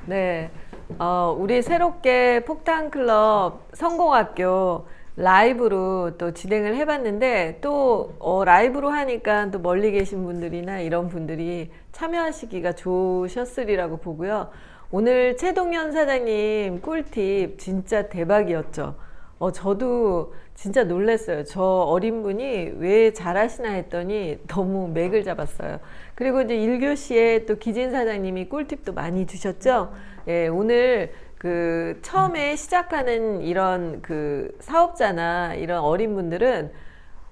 네, 우리 새롭게 폭탄클럽 성공학교 라이브로 또 진행을 해봤는데 또 라이브로 하니까 또 멀리 계신 분들이나 이런 분들이 참여하시기가 좋으셨으리라고 보고요. 오늘 최동현 사장님 꿀팁 진짜 대박이었죠. 저도 진짜 놀랐어요. 저 어린 분이 왜 잘하시나 했더니 너무 맥을 잡았어요. 그리고 이제 1교시에 또 기진 사장님이 꿀팁도 많이 주셨죠. 예, 오늘 그 처음에 시작하는 이런 그 사업자나 이런 어린 분들은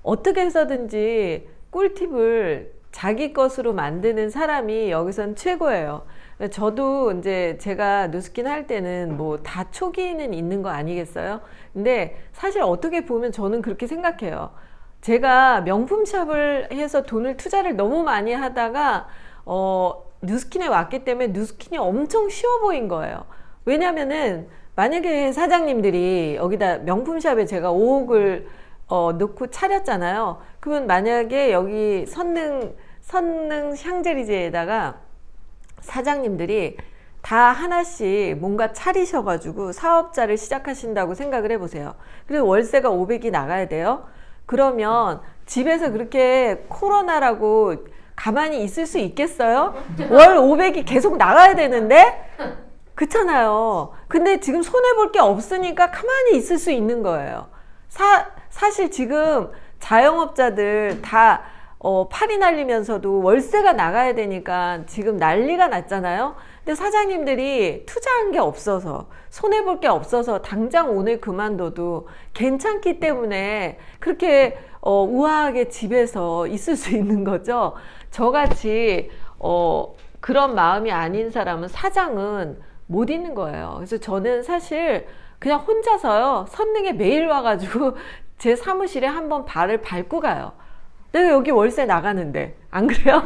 어떻게 해서든지 꿀팁을 자기 것으로 만드는 사람이 여기선 최고예요. 저도 이제 제가 누스킨 할 때는 뭐 다 초기는 있는 거 아니겠어요? 근데 사실 어떻게 보면 저는 그렇게 생각해요. 제가 명품샵을 해서 돈을 투자를 너무 많이 하다가 누스킨에 왔기 때문에 누스킨이 엄청 쉬워 보인 거예요. 왜냐면은 만약에 사장님들이 여기다 명품샵에 제가 5억을 넣고 차렸잖아요. 그러면 만약에 여기 선능 샹젤리제에다가 사장님들이 다 하나씩 뭔가 차리셔가지고 사업자를 시작하신다고 생각을 해보세요. 그리고 월세가 500이 나가야 돼요. 그러면 집에서 그렇게 코로나라고 가만히 있을 수 있겠어요? 월 500이 계속 나가야 되는데? 그렇잖아요. 근데 지금 손해볼 게 없으니까 가만히 있을 수 있는 거예요. 사실 지금 자영업자들 다 팔이 날리면서도 월세가 나가야 되니까 지금 난리가 났잖아요. 근데 사장님들이 투자한 게 없어서 손해볼 게 없어서 당장 오늘 그만둬도 괜찮기 때문에 그렇게 우아하게 집에서 있을 수 있는 거죠. 저같이 그런 마음이 아닌 사람은 사장은 못 있는 거예요. 그래서 저는 사실 그냥 혼자서요 선능에 매일 와가지고 제 사무실에 한번 발을 밟고 가요. 내가 여기 월세 나가는데 안 그래요?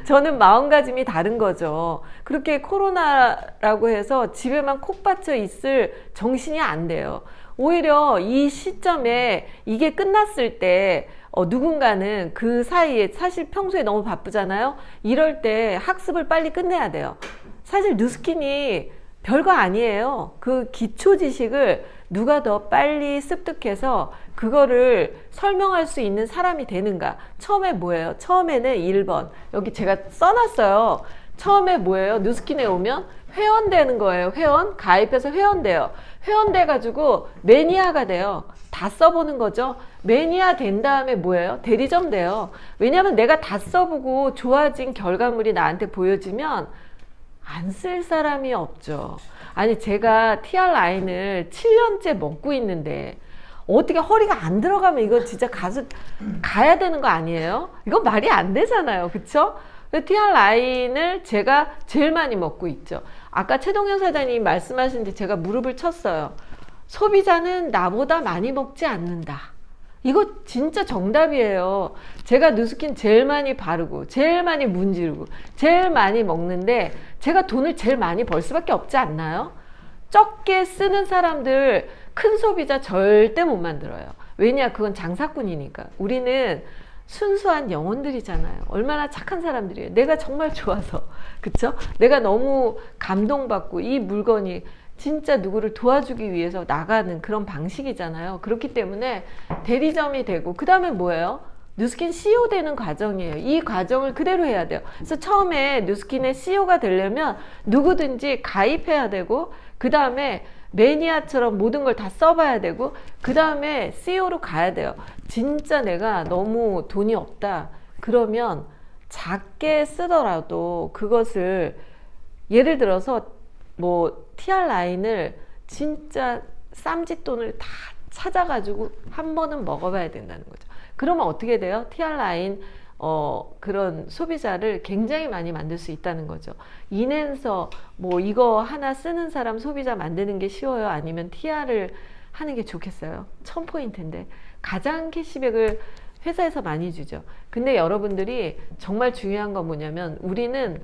저는 마음가짐이 다른 거죠. 그렇게 코로나라고 해서 집에만 콕 박혀 있을 정신이 안 돼요. 오히려 이 시점에 이게 끝났을 때 누군가는 그 사이에 사실 평소에 너무 바쁘잖아요. 이럴 때 학습을 빨리 끝내야 돼요. 사실 누스킨이 별거 아니에요. 그 기초 지식을 누가 더 빨리 습득해서 그거를 설명할 수 있는 사람이 되는가. 처음에 뭐예요? 처음에는 1번 여기 제가 써놨어요. 처음에 뭐예요? 누스킨에 오면 회원 되는 거예요. 회원 가입해서 회원 돼요. 회원 돼가지고 매니아가 돼요. 다 써보는 거죠. 매니아 된 다음에 뭐예요? 대리점 돼요. 왜냐면 내가 다 써보고 좋아진 결과물이 나한테 보여지면 안 쓸 사람이 없죠. 아니 제가 TR 라인을 7년째 먹고 있는데 어떻게 허리가 안 들어가면 이거 진짜 가야 되는 거 아니에요? 이거 말이 안 되잖아요. 그쵸? TR 라인을 제가 제일 많이 먹고 있죠. 아까 최동현 사장님이 말씀하신 데 제가 무릎을 쳤어요. 소비자는 나보다 많이 먹지 않는다. 이거 진짜 정답이에요. 제가 누스킨 제일 많이 바르고 제일 많이 문지르고 제일 많이 먹는데 제가 돈을 제일 많이 벌 수밖에 없지 않나요? 적게 쓰는 사람들 큰 소비자 절대 못 만들어요. 왜냐? 그건 장사꾼이니까. 우리는 순수한 영혼들이잖아요. 얼마나 착한 사람들이에요. 내가 정말 좋아서. 그쵸? 내가 너무 감동받고 이 물건이 진짜 누구를 도와주기 위해서 나가는 그런 방식이잖아요. 그렇기 때문에 대리점이 되고 그 다음에 뭐예요? 누스킨 CEO 되는 과정이에요. 이 과정을 그대로 해야 돼요. 그래서 처음에 누스킨의 CEO가 되려면 누구든지 가입해야 되고 그 다음에 매니아처럼 모든 걸 다 써봐야 되고 그 다음에 CEO로 가야 돼요. 진짜 내가 너무 돈이 없다. 그러면 작게 쓰더라도 그것을 예를 들어서 뭐 TR 라인을 진짜 쌈짓돈을 다 찾아가지고 한 번은 먹어봐야 된다는 거죠. 그러면 어떻게 돼요? TR 라인 그런 소비자를 굉장히 많이 만들 수 있다는 거죠. 이낸서 뭐 이거 하나 쓰는 사람 소비자 만드는 게 쉬워요? 아니면 TR을 하는 게 좋겠어요? 1000포인트인데 가장 캐시백을 회사에서 많이 주죠. 근데 여러분들이 정말 중요한 건 뭐냐면 우리는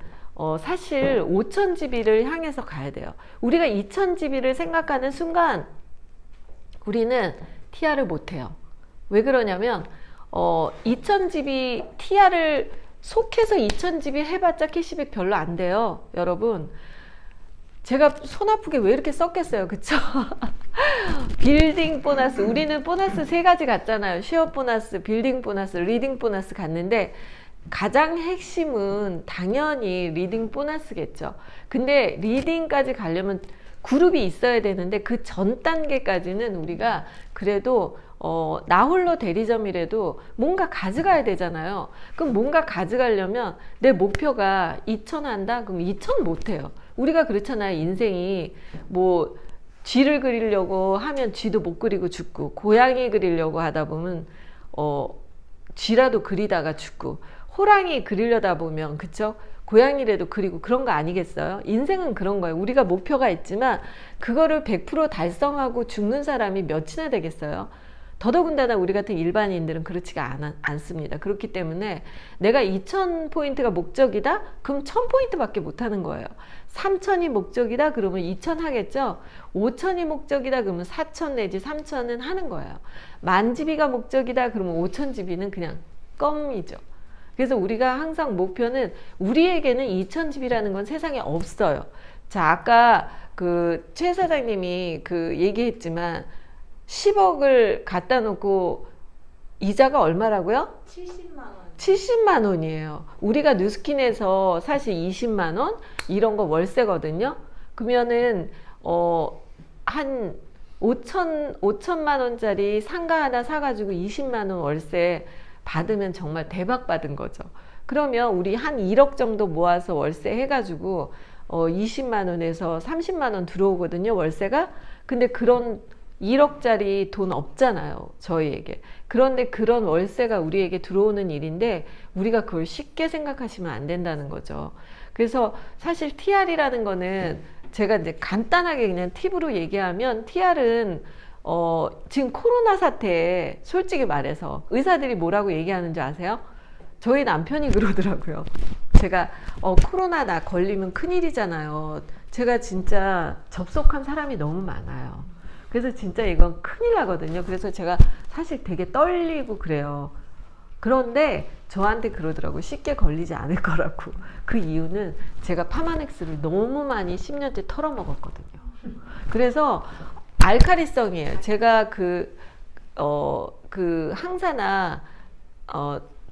사실 5000GB를 향해서 가야 돼요. 우리가 2000GB를 생각하는 순간 우리는 TR을 못해요. 왜 그러냐면 2000GB TR을 속해서 2000GB 해봤자 캐시백 별로 안 돼요. 여러분 제가 손 아프게 왜 이렇게 썼겠어요, 그쵸? 빌딩 보너스, 우리는 보너스 3가지 갔잖아요. 취업 보너스, 빌딩 보너스, 리딩 보너스 갔는데 가장 핵심은 당연히 리딩 보너스겠죠. 근데 리딩까지 가려면 그룹이 있어야 되는데 그 전 단계까지는 우리가 그래도 나 홀로 대리점이라도 뭔가 가져가야 되잖아요. 그럼 뭔가 가져가려면 내 목표가 2,000 한다? 그럼 2,000 못해요. 우리가 그렇잖아요. 인생이 뭐 쥐를 그리려고 하면 쥐도 못 그리고 죽고, 고양이 그리려고 하다 보면 쥐라도 그리다가 죽고, 호랑이 그리려다 보면 그쵸? 고양이라도 그리고 그런 거 아니겠어요? 인생은 그런 거예요. 우리가 목표가 있지만 그거를 100% 달성하고 죽는 사람이 몇이나 되겠어요? 더더군다나 우리 같은 일반인들은 그렇지가 않습니다. 그렇기 때문에 내가 2,000포인트가 목적이다? 그럼 1,000포인트밖에 못하는 거예요. 3,000이 목적이다? 그러면 2,000 하겠죠? 5,000이 목적이다? 그러면 4,000 내지 3,000은 하는 거예요. 10,000지비가 목적이다? 그러면 5,000지비는 그냥 껌이죠. 그래서 우리가 항상 목표는, 우리에게는 2,000집이라는 건 세상에 없어요. 자, 아까 그 최 사장님이 그 얘기했지만 10억을 갖다 놓고 이자가 얼마라고요? 70만 원. 70만 원이에요. 우리가 뉴스킨에서 사실 20만 원 이런 거 월세거든요. 그러면은 한 5천만 원짜리 상가 하나 사가지고 20만 원 월세 받으면 정말 대박 받은 거죠. 그러면 우리 한 1억 정도 모아서 월세 해가지고 20만 원에서 30만 원 들어오거든요, 월세가. 근데 그런 1억짜리 돈 없잖아요, 저희에게. 그런데 그런 월세가 우리에게 들어오는 일인데 우리가 그걸 쉽게 생각하시면 안 된다는 거죠. 그래서 사실 TR이라는 거는 제가 이제 간단하게 그냥 팁으로 얘기하면, TR은 지금 코로나 사태에 솔직히 말해서 의사들이 뭐라고 얘기하는 줄 아세요? 저희 남편이 그러더라고요. 제가 코로나 나 걸리면 큰일이잖아요. 제가 진짜 접촉한 사람이 너무 많아요. 그래서 진짜 이건 큰일 나거든요. 그래서 제가 사실 되게 떨리고 그래요. 그런데 저한테 그러더라고요. 쉽게 걸리지 않을 거라고. 그 이유는 제가 파마넥스를 너무 많이 10년째 털어먹었거든요. 그래서 알카리성이에요. 제가 그 항산화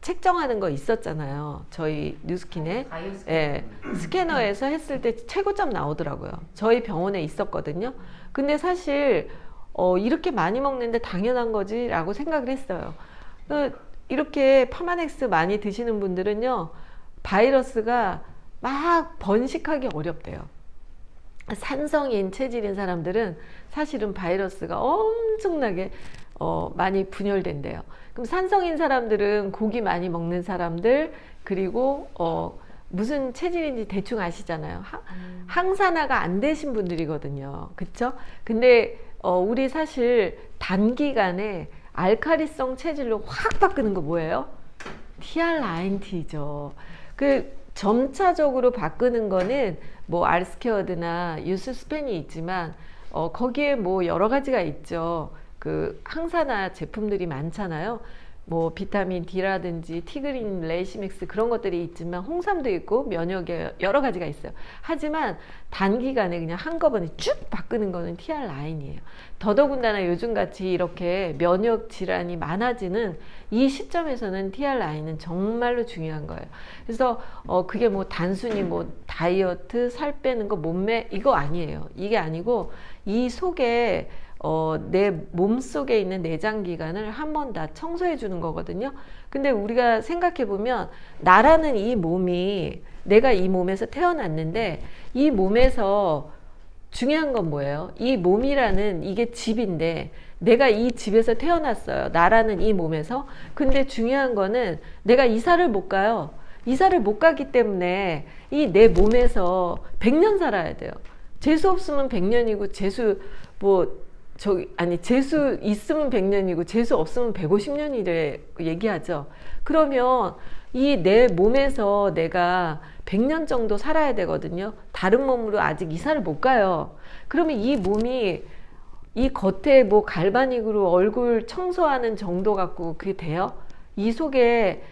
책정하는 거 있었잖아요. 저희 뉴스킨에. 예, 스캐너에서 했을 때 최고점 나오더라고요. 저희 병원에 있었거든요. 근데 사실 이렇게 많이 먹는데 당연한 거지 라고 생각을 했어요. 이렇게 파마넥스 많이 드시는 분들은요, 바이러스가 막 번식하기 어렵대요. 산성인 체질인 사람들은 사실은 바이러스가 엄청나게 많이 분열된대요. 그럼 산성인 사람들은 고기 많이 먹는 사람들, 그리고 무슨 체질인지 대충 아시잖아요. 항산화가 안 되신 분들이거든요. 그쵸? 근데 우리 사실 단기간에 알카리성 체질로 확 바꾸는 거 뭐예요? TRINT죠. 그 점차적으로 바꾸는 거는 뭐 알스케어드나 유스스펜이 있지만 거기에 뭐 여러 가지가 있죠. 그 항산화 제품들이 많잖아요. 뭐 비타민 D라든지 티그린, 레이시맥스 그런 것들이 있지만 홍삼도 있고 면역에 여러 가지가 있어요. 하지만 단기간에 그냥 한꺼번에 쭉 바꾸는 거는 TR 라인이에요. 더더군다나 요즘같이 이렇게 면역 질환이 많아지는 이 시점에서는 TR 라인은 정말로 중요한 거예요. 그래서 그게 뭐 단순히 뭐 다이어트, 살 빼는 거, 몸매 이거 아니에요. 이게 아니고 이 속에 내 몸속에 있는 내장기관을 한 번 다 청소해 주는 거거든요. 근데 우리가 생각해 보면 나라는 이 몸이, 내가 이 몸에서 태어났는데 이 몸에서 중요한 건 뭐예요? 이 몸이라는 이게 집인데 내가 이 집에서 태어났어요. 나라는 이 몸에서. 근데 중요한 거는 내가 이사를 못 가요. 이사를 못 가기 때문에 이 내 몸에서 100년 살아야 돼요. 재수 없으면 100년이고 재수 재수 있으면 100년이고 재수 없으면 150년이래 얘기하죠. 그러면 이 내 몸에서 내가 100년 정도 살아야 되거든요. 다른 몸으로 아직 이사를 못 가요. 그러면 이 몸이 이 겉에 뭐 갈바닉으로 얼굴 청소하는 정도 갖고 그게 돼요? 이 속에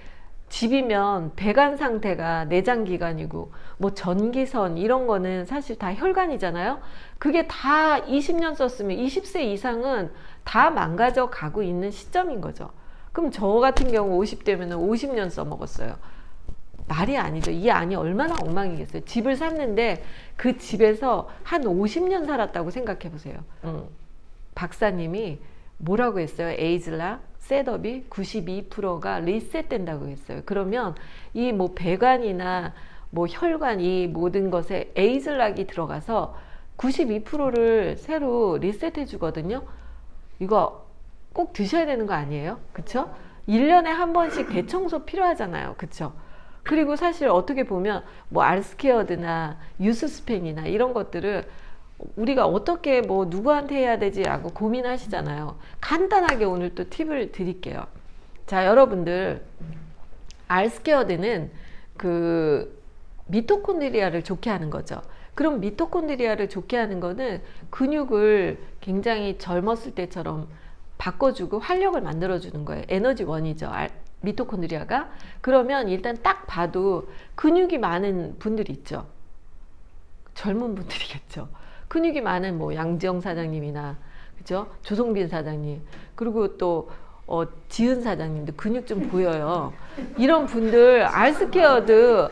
집이면 배관 상태가 내장기관이고 뭐 전기선 이런 거는 사실 다 혈관이잖아요. 그게 다 20년 썼으면 20세 이상은 다 망가져 가고 있는 시점인 거죠. 그럼 저 같은 경우 50대면 50년 써먹었어요. 말이 아니죠. 이 안이 얼마나 엉망이겠어요. 집을 샀는데 그 집에서 한 50년 살았다고 생각해 보세요. 박사님이 뭐라고 했어요? 에이즐락 셋업이 92%가 리셋된다고 했어요. 그러면 이 뭐 배관이나 뭐 혈관 이 모든 것에 에이즐락이 들어가서 92%를 새로 리셋해 주거든요. 이거 꼭 드셔야 되는 거 아니에요? 그쵸? 1년에 한 번씩 대청소 필요하잖아요. 그쵸? 그리고 사실 어떻게 보면 뭐 알스케어드나 유스스펜이나 이런 것들을 우리가 어떻게 뭐 누구한테 해야 되지 라고 고민하시잖아요. 간단하게 오늘 또 팁을 드릴게요. 자, 여러분들 알스케어드는 그 미토콘드리아를 좋게 하는 거죠. 그럼 미토콘드리아를 좋게 하는 거는 근육을 굉장히 젊었을 때처럼 바꿔주고 활력을 만들어주는 거예요. 에너지원이죠. 미토콘드리아가. 그러면 일단 딱 봐도 근육이 많은 분들이 있죠. 젊은 분들이겠죠. 근육이 많은 뭐 양지영 사장님이나 그죠? 조성빈 사장님 그리고 또 지은 사장님도 근육 좀 보여요. 이런 분들 알스케어드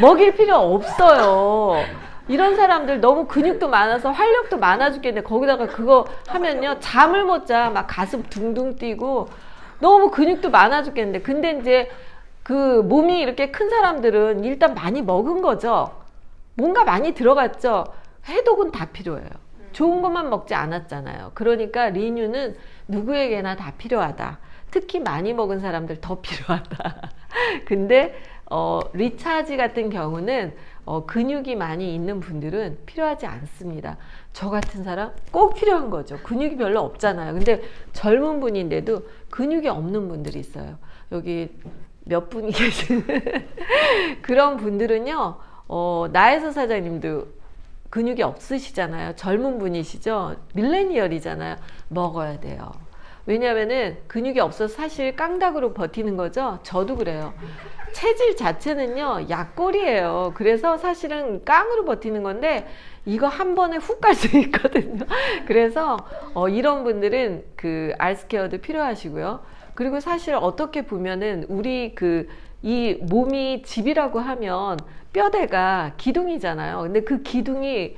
먹일 필요 없어요. 이런 사람들 너무 근육도 많아서 활력도 많아 죽겠는데 거기다가 그거 하면요 잠을 못 자. 막 가슴 둥둥 뛰고 너무 근육도 많아 죽겠는데 근데 이제 그 몸이 이렇게 큰 사람들은 일단 많이 먹은 거죠. 뭔가 많이 들어갔죠. 해독은 다 필요해요. 좋은 것만 먹지 않았잖아요. 그러니까 리뉴는 누구에게나 다 필요하다. 특히 많이 먹은 사람들 더 필요하다. 근데 리차지 같은 경우는 근육이 많이 있는 분들은 필요하지 않습니다. 저 같은 사람 꼭 필요한 거죠. 근육이 별로 없잖아요. 근데 젊은 분인데도 근육이 없는 분들이 있어요. 여기 몇 분이 계시는 그런 분들은요. 나혜서 사장님도 근육이 없으시잖아요. 젊은 분이시죠. 밀레니얼이잖아요. 먹어야 돼요. 왜냐하면은 근육이 없어서 사실 깡닭으로 버티는 거죠. 저도 그래요. 체질 자체는요 약골이에요. 그래서 사실은 깡으로 버티는 건데 이거 한 번에 훅 갈 수 있거든요. 그래서 이런 분들은 그 알스케어도 필요하시고요. 그리고 사실 어떻게 보면은 우리 이 몸이 집이라고 하면 뼈대가 기둥이잖아요. 근데 그 기둥이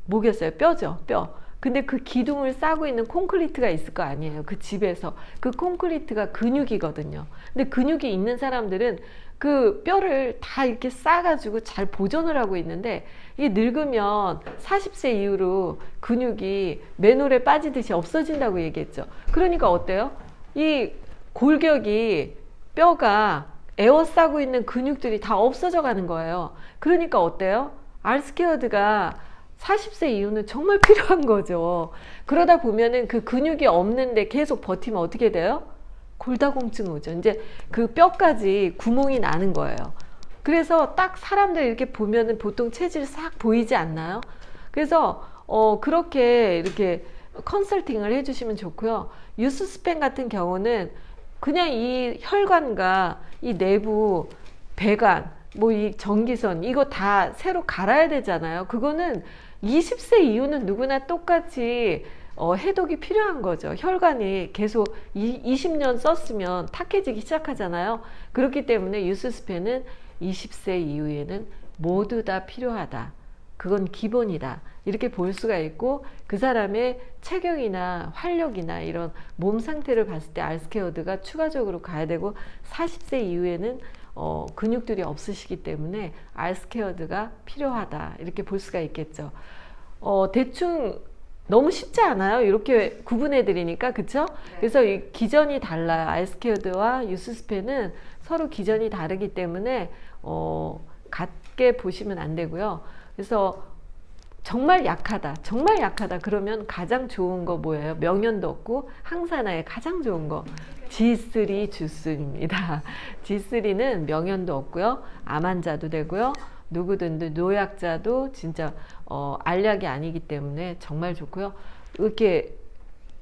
뭐겠어요? 뼈죠, 뼈. 근데 그 기둥을 싸고 있는 콘크리트가 있을 거 아니에요. 그 집에서. 그 콘크리트가 근육이거든요. 근데 근육이 있는 사람들은 그 뼈를 다 이렇게 싸가지고 잘 보존을 하고 있는데 이게 늙으면 40세 이후로 근육이 맨홀에 빠지듯이 없어진다고 얘기했죠. 그러니까 어때요? 이 골격이 뼈가 에워싸고 있는 근육들이 다 없어져 가는 거예요. 그러니까 어때요? 알스케어드가 40세 이후는 정말 필요한 거죠. 그러다 보면은 그 근육이 없는데 계속 버티면 어떻게 돼요? 골다공증 오죠. 이제 그 뼈까지 구멍이 나는 거예요. 그래서 딱 사람들 이렇게 보면은 보통 체질 싹 보이지 않나요? 그래서 그렇게 이렇게 컨설팅을 해주시면 좋고요. 유스스펜 같은 경우는 그냥 이 혈관과 이 내부 배관, 뭐 이 전기선 이거 다 새로 갈아야 되잖아요. 그거는 20세 이후는 누구나 똑같이 해독이 필요한 거죠. 혈관이 계속 20년 썼으면 탁해지기 시작하잖아요. 그렇기 때문에 유스스펜은 20세 이후에는 모두 다 필요하다. 그건 기본이다. 이렇게 볼 수가 있고 그 사람의 체격이나 활력이나 이런 몸 상태를 봤을 때 알스케어드가 추가적으로 가야 되고 40세 이후에는 근육들이 없으시기 때문에 알스케어드가 필요하다. 이렇게 볼 수가 있겠죠. 대충 너무 쉽지 않아요? 이렇게 구분해 드리니까 그쵸? 그래서 이 기전이 달라요. 알스케어드와 유스스펜은 서로 기전이 다르기 때문에 같게 보시면 안 되고요. 그래서 정말 약하다 그러면 가장 좋은 거 뭐예요? 명현도 없고 항산화에 가장 좋은 거 G3 주스입니다. G3는 명현도 없고요. 암 환자도 되고요. 누구든 노약자도 진짜 알약이 아니기 때문에 정말 좋고요. 이렇게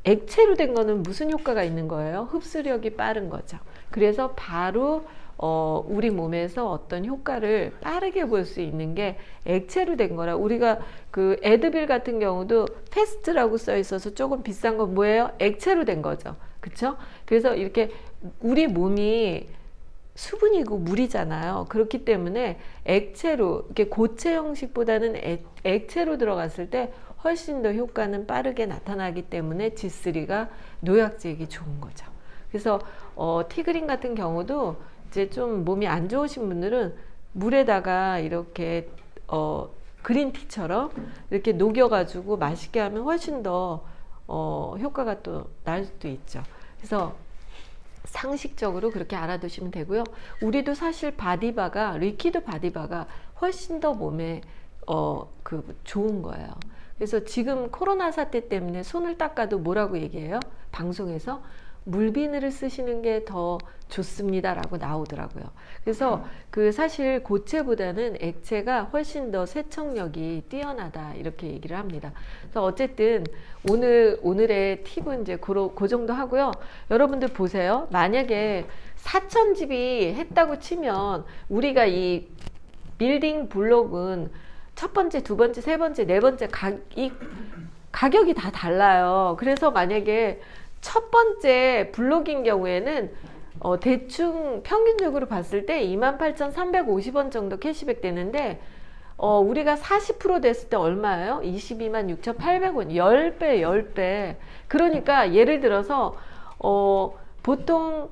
액체로 된 거는 무슨 효과가 있는 거예요? 흡수력이 빠른 거죠. 그래서 바로 우리 몸에서 어떤 효과를 빠르게 볼 수 있는 게 액체로 된 거라. 우리가 그 에드빌 같은 경우도 패스트라고 써 있어서 조금 비싼 건 뭐예요? 액체로 된 거죠. 그쵸? 그래서 이렇게 우리 몸이 수분이고 물이잖아요. 그렇기 때문에 액체로, 이렇게 고체 형식보다는 액체로 들어갔을 때 훨씬 더 효과는 빠르게 나타나기 때문에 G3가 노약자에게 좋은 거죠. 그래서 티그린 같은 경우도 이제 좀 몸이 안 좋으신 분들은 물에다가 이렇게 그린티처럼 이렇게 녹여가지고 맛있게 하면 훨씬 더 효과가 또 날 수도 있죠. 그래서 상식적으로 그렇게 알아두시면 되고요. 우리도 사실 바디바가, 리퀴드 바디바가 훨씬 더 몸에 좋은 거예요. 그래서 지금 코로나 사태 때문에 손을 닦아도 뭐라고 얘기해요? 방송에서 물비누를 쓰시는 게 더 좋습니다 라고 나오더라고요. 그래서 사실 고체보다는 액체가 훨씬 더 세척력이 뛰어나다 이렇게 얘기를 합니다. 그래서 어쨌든 오늘의 팁은 이제 그 정도 하고요. 여러분들 보세요. 만약에 4,000집이 했다고 치면 우리가 이 빌딩 블록은 첫 번째, 두 번째, 세 번째, 네 번째 가격이 다 달라요. 그래서 만약에 첫 번째 블록인 경우에는 대충 평균적으로 봤을 때 28,350원 정도 캐시백 되는데 우리가 40% 됐을 때 얼마예요? 226,800원. 10배. 그러니까 예를 들어서 보통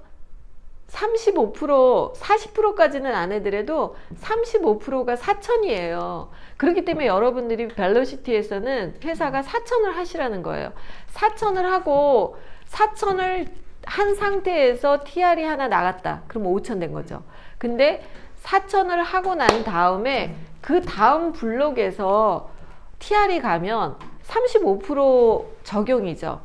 35%, 40%까지는 안 해더라도 35%가 4,000이에요. 그렇기 때문에 여러분들이 벨로시티에서는 회사가 4,000을 하시라는 거예요. 4,000을 하고 4,000을 한 상태에서 TR이 하나 나갔다. 그럼 5,000 된 거죠. 근데 4,000을 하고 난 다음에 그 다음 블록에서 TR이 가면 35% 적용이죠.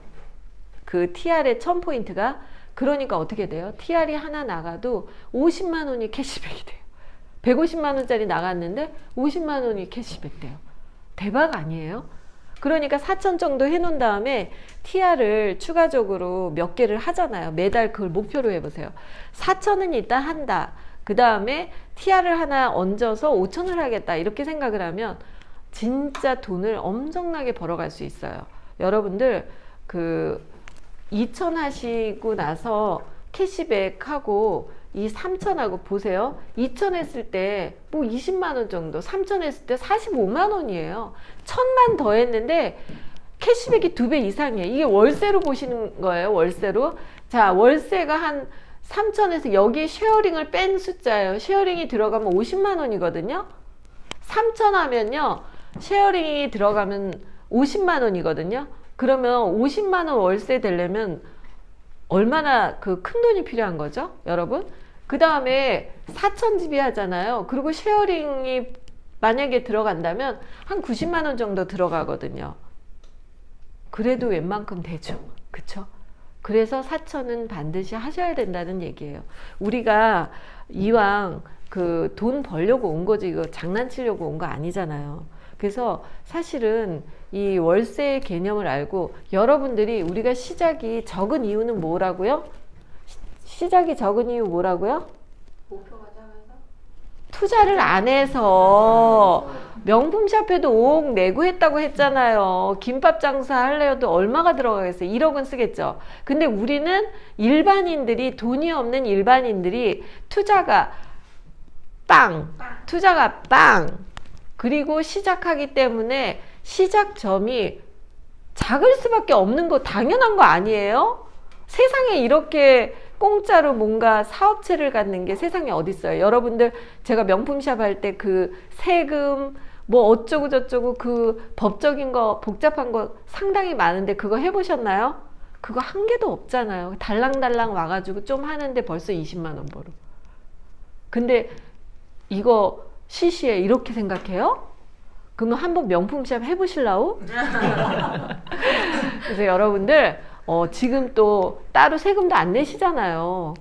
그 TR의 1000포인트가. 그러니까 어떻게 돼요? TR이 하나 나가도 50만 원이 캐시백이 돼요. 150만 원짜리 나갔는데 50만 원이 캐시백 돼요. 대박 아니에요? 그러니까 4,000 정도 해놓은 다음에 TR을 추가적으로 몇 개를 하잖아요. 매달 그걸 목표로 해보세요. 4,000은 일단 한다. 그 다음에 TR을 하나 얹어서 5,000을 하겠다. 이렇게 생각을 하면 진짜 돈을 엄청나게 벌어갈 수 있어요. 여러분들 2,000 하시고 나서 캐시백하고 이 3,000하고 보세요. 2,000 했을 때 뭐 20만 원 정도, 3,000 했을 때 45만 원이에요. 1,000만 더 했는데 캐시백이 2배 이상이에요. 이게 월세로 보시는 거예요. 월세로. 자, 월세가 한 3,000에서 여기 쉐어링을 뺀 숫자예요. 쉐어링이 들어가면 50만 원이거든요. 3,000 하면요. 쉐어링이 들어가면 50만 원이거든요. 그러면 50만 원 월세 되려면 얼마나 큰 돈이 필요한 거죠, 여러분? 그 다음에 4,000집이 하잖아요. 그리고 쉐어링이 만약에 들어간다면 한 90만 원 정도 들어가거든요. 그래도 웬만큼 되죠. 그쵸? 그래서 4,000은 반드시 하셔야 된다는 얘기예요. 우리가 이왕 돈 벌려고 온 거지, 이거 장난치려고 온 거 아니잖아요. 그래서 사실은 이 월세의 개념을 알고 여러분들이 우리가 시작이 적은 이유는 뭐라고요? 시작이 적은 이유 뭐라고요? 목표가 작아서? 투자를 안 해서 명품 샵에도 5억 내고 했다고 했잖아요. 김밥 장사 하려도 얼마가 들어가겠어요? 1억은 쓰겠죠. 근데 우리는 일반인들이, 돈이 없는 일반인들이 투자가 빵! 그리고 시작하기 때문에 시작점이 작을 수밖에 없는 거 당연한 거 아니에요? 세상에 이렇게 공짜로 뭔가 사업체를 갖는 게 세상에 어디 있어요? 여러분들 제가 명품샵 할 때 세금 뭐 어쩌고 저쩌고 법적인 거 복잡한 거 상당히 많은데 그거 해보셨나요? 그거 한 개도 없잖아요. 달랑달랑 와가지고 좀 하는데 벌써 20만 원 벌어. 근데 이거 시시해 이렇게 생각해요? 그러면 한번 명품샵 해보실라고? 그래서 여러분들 지금 또 따로 세금도 안 내시잖아요.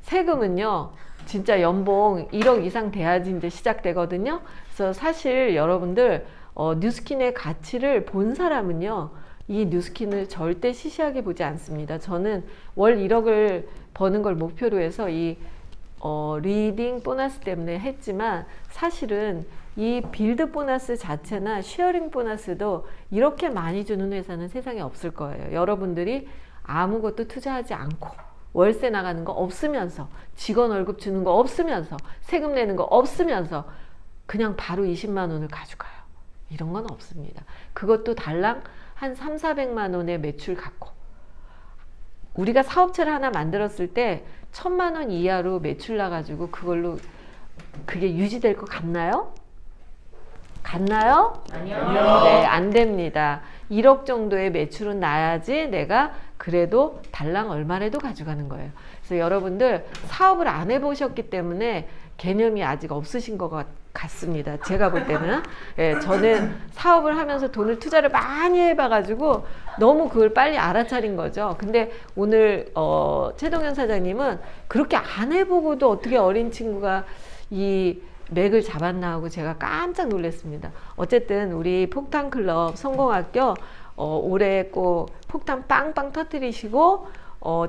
세금은요 진짜 연봉 1억 이상 돼야지 이제 시작되거든요. 그래서 사실 여러분들 뉴스킨의 가치를 본 사람은요 이 뉴스킨을 절대 시시하게 보지 않습니다. 저는 월 1억을 버는 걸 목표로 해서 이 리딩 보너스 때문에 했지만 사실은 이 빌드 보너스 자체나 쉐어링 보너스도 이렇게 많이 주는 회사는 세상에 없을 거예요. 여러분들이 아무것도 투자하지 않고 월세 나가는 거 없으면서 직원 월급 주는 거 없으면서 세금 내는 거 없으면서 그냥 바로 20만 원을 가져가요. 이런 건 없습니다. 그것도 달랑 한 3, 400만 원의 매출 갖고 우리가 사업체를 하나 만들었을 때 1000만 원 이하로 매출 나가지고 그걸로 그게 유지될 것 같나요? 같나요? 아니요. 네, 안 됩니다. 1억 정도의 매출은 나야지 내가 그래도 달랑 얼마라도 가져가는 거예요. 그래서 여러분들 사업을 안 해보셨기 때문에 개념이 아직 없으신 것 같습니다. 제가 볼 때는. 예, 저는 사업을 하면서 돈을 투자를 많이 해봐가지고 너무 그걸 빨리 알아차린 거죠. 근데 오늘 최동현 사장님은 그렇게 안 해보고도 어떻게 어린 친구가 이 맥을 잡았나 하고 제가 깜짝 놀랐습니다. 어쨌든 우리 폭탄클럽 성공학교 올해 꼭 폭탄 빵빵 터뜨리시고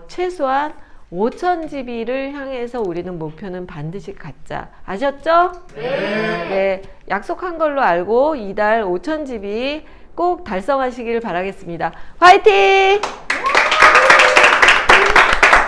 최소한 5,000집이를 향해서 우리는 목표는 반드시 갖자. 아셨죠? 네. 약속한 걸로 알고 이달 5,000집이 꼭 달성하시길 바라겠습니다. 화이팅!